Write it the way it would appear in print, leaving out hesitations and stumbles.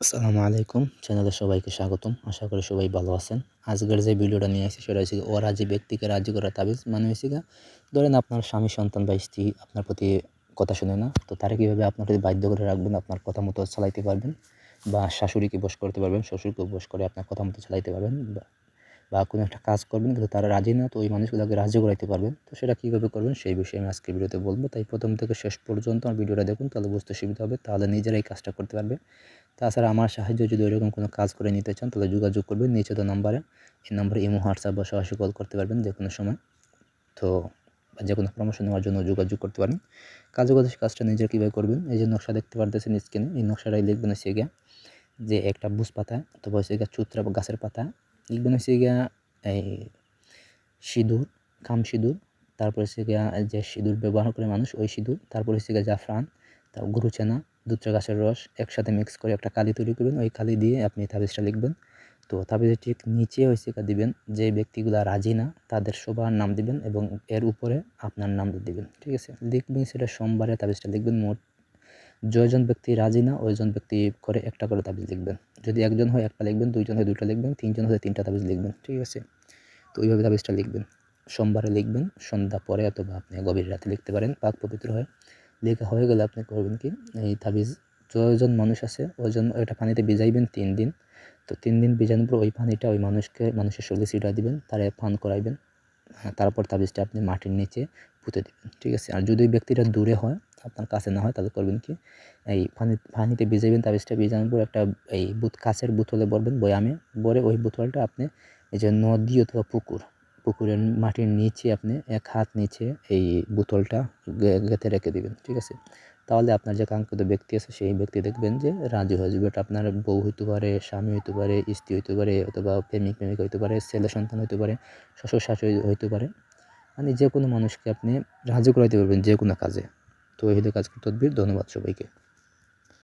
আসসালামু আলাইকুম। চ্যানেলে সবাইকে স্বাগতম। আশা করি সবাই ভালো আছেন। আজকের যে ভিডিওটা নিয়ে আসছি সেটা হচ্ছে অরাজি ব্যক্তিকে রাজি করা তাবিজ। মানে হচ্ছে গিয়ে ধরেন আপনার স্বামী, সন্তান বা স্ত্রী আপনার প্রতি কথা শোনে না। তো তারা কীভাবে আপনার প্রতি বাধ্য করে রাখবেন, আপনার কথা মতো চালাইতে পারবেন, বা শাশুড়িকে বশ করতে পারবেন, শ্বশুরকে বশ করে আপনার কথা মতো চালাইতে পারবেন, বা কোনো একটা কাজ করবেন কিন্তু তারা রাজি না, তো ওই মানুষগুলোকে রাজি করাইতে পারবেন। তো সেটা কীভাবে করবেন সেই বিষয়ে আমি আজকের ভিডিওতে বলবো। তাই প্রথম থেকে শেষ পর্যন্ত আমার ভিডিওটা দেখুন, তাহলে বুঝতে সুবিধা হবে, তাহলে নিজেরাই কাজটা করতে পারবে। তাছাড়া আমার সাহায্য যদি ওইরকম কোনো কাজ করে নিতে চান তাহলে যোগাযোগ করবেন নিচে দেওয়া নাম্বারে। এই নাম্বারে ইমো, হোয়াটসঅ্যাপ বা সরাসরি কল করতে পারবেন যে কোনো সময়। তো যে কোনো পরামর্শ নেওয়ার জন্য যোগাযোগ করতে পারেন। কাজটা নিজে কীভাবে করবেন, এই যে নকশা দেখতে পারতেছেন স্ক্রিনে, এই নকশাটাই লিখবেন হচ্ছে গিয়া যে একটা বুজ পাতা অথবা হচ্ছে গিয়া চুত্রা বা গাছের পাতা, লিখবেন হচ্ছে গিয়া এই সিঁদুর, খাম সিঁদুর, তারপর হচ্ছে গিয়া যে সিঁদুর ব্যবহার করে মানুষ ওই সিঁদুর, তারপর হচ্ছে গিয়া জাফরান, তারপর গরুচেনা, দুধরা গাছের রস একসাথে মিক্স করে একটা কালি তৈরি করবেন। ওই কালি দিয়ে আপনি তাবিজটা লিখবেন। তো তাবিজের ঠিক নিচে হচ্ছে গিয়া দিবেন যে ব্যক্তিগুলো রাজি না তাদের সবার নাম দিবেন এবং এর উপরে আপনার নাম দিবেন। ঠিক আছে, লিখবেন সেটা সোমবারে তাবিজটা লিখবেন। মোট যজন ব্যক্তি রাজি না ওইজন ব্যক্তি করে একটা করে তাবিজ লিখবেন। যদি একজন হয় একটা লিখবেন, দুইজন হয় দুইটা লিখবেন, তিনজন হয় তিনটা তাবিজ লিখবেন। ঠিক আছে, তো ওইভাবে তাবিজটা লিখবেন। সোমবারে লিখবেন সন্ধ্যা পরে, অথবা আপনি গভীর রাতে লিখতে পারেন পাক পবিত্র হয়। লেখা হয়ে গেলে আপনি করবেন কি, এই তাবিজ যজন মানুষ আছে ওইজন ওইটা পানিতে ভিজাইবেন 3 দিন। তো 3 দিন ভিজানোর পর ওই পানিটা ওই মানুষের শরীরে ছিটা দিবেন, তারে পান করাইবেন। তারপর তাবিজটা আপনি মাটির নিচে পুঁতে দিবেন। ঠিক আছে, আর যদি ওই ব্যক্তিটা দূরে হয়, আপনার কাছে না হয়, তাহলে করবেন কি, এই পানিতে ভিজাইবেন। তাবিজটা ভিজানোর পর একটা এই কাঁচের বোতলে ভরবেন, বয়ামে ভরে ওই বোতলটা আপনি এই যে নদী অথবা পুকুরের মাটির নিচে আপনি 1 হাত নিচে এই বোতলটা গেঁথে রেখে দিবেন। ঠিক আছে, তাহলে আপনার যে কাঙ্ক্ষিত ব্যক্তি আছে সেই ব্যক্তি দেখবেন যে রাজি হয়ে যাবে। এটা আপনার বউ হইতে পারে, স্বামী হইতে পারে, স্ত্রী হইতে পারে, অথবা প্রেমিক হইতে পারে, ছেলে সন্তান হইতে পারে, শ্বশুর শাশুড়ি হইতে পারে। মানে যে কোনো মানুষকে আপনি রাজি করাইতে পারবেন যে কোনো কাজে। তো এই হলো কাজ তদবির। ধন্যবাদ সবাইকে।